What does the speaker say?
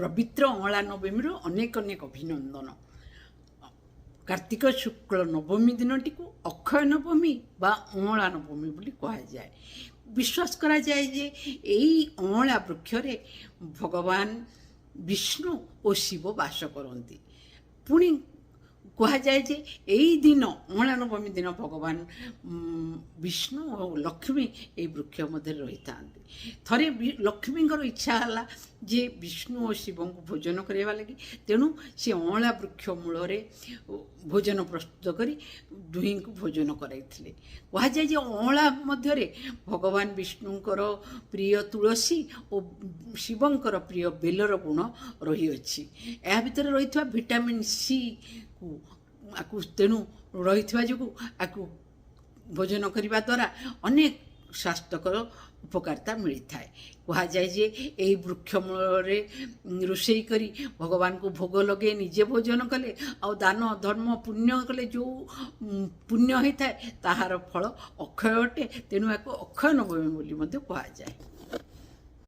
ପବିତ୍ର ଅଁଳା ନବମୀର ଅନେକ ଅନେକ ଅଭିନନ୍ଦନ। କାର୍ତ୍ତିକ ଶୁକ୍ଳ ନବମୀ ଦିନଟିକୁ ଅକ୍ଷୟ ନବମୀ ବା ଅଁଳା ନବମୀ ବୋଲି କୁହାଯାଏ। ବିଶ୍ୱାସ କରାଯାଏ ଯେ ଏହି ଅଁଳା ବୃକ୍ଷରେ ଭଗବାନ ବିଷ୍ଣୁ ଓ ଶିବ ବାସ କରନ୍ତି। ପୁଣି କୁହାଯାଏ ଯେ ଏହି ଦିନ ଅଁଳା ନବମୀ ଦିନ ଭଗବାନ ବିଷ୍ଣୁ ଓ ଲକ୍ଷ୍ମୀ ଏହି ବୃକ୍ଷ ମଧ୍ୟରେ ରହିଥାନ୍ତି। ଥରେ ଲକ୍ଷ୍ମୀଙ୍କର ଇଚ୍ଛା ହେଲା ଯେ ବିଷ୍ଣୁ ଓ ଶିବଙ୍କୁ ଭୋଜନ କରିବା ଲାଗି, ତେଣୁ ସେ ଅଁଳା ବୃକ୍ଷ ମୂଳରେ ଭୋଜନ ପ୍ରସ୍ତୁତ କରି ଦୁହିଁଙ୍କୁ ଭୋଜନ କରାଇଥିଲେ। କୁହାଯାଏ ଯେ ଅଁଳା ମଧ୍ୟରେ ଭଗବାନ ବିଷ୍ଣୁଙ୍କର ପ୍ରିୟ ତୁଳସୀ ଓ ଶିବଙ୍କର ପ୍ରିୟ ବେଲର ଗୁଣ ରହିଅଛି। ଏହା ଭିତରେ ରହିଥିବା ଭିଟାମିନ୍ ସି ଆକୁ ତେଣୁ ରହିଥିବା ଯୋଗୁଁ ଆକୁ ଭୋଜନ କରିବା ଦ୍ୱାରା ଅନେକ ସ୍ୱାସ୍ଥ୍ୟକର ଉପକାରିତା ମିଳିଥାଏ। କୁହାଯାଏ ଯେ ଏହି ବୃକ୍ଷ ମୂଳରେ ରୋଷେଇ କରି ଭଗବାନଙ୍କୁ ଭୋଗ ଲଗାଇ ନିଜେ ଭୋଜନ କଲେ ଆଉ ଦାନ ଧର୍ମ ପୁଣ୍ୟ କଲେ ଯେଉଁ ପୁଣ୍ୟ ହୋଇଥାଏ ତାହାର ଫଳ ଅକ୍ଷୟ ଅଟେ। ତେଣୁ ଏହାକୁ ଅକ୍ଷୟ ନବମୀ ବୋଲି ମଧ୍ୟ କୁହାଯାଏ।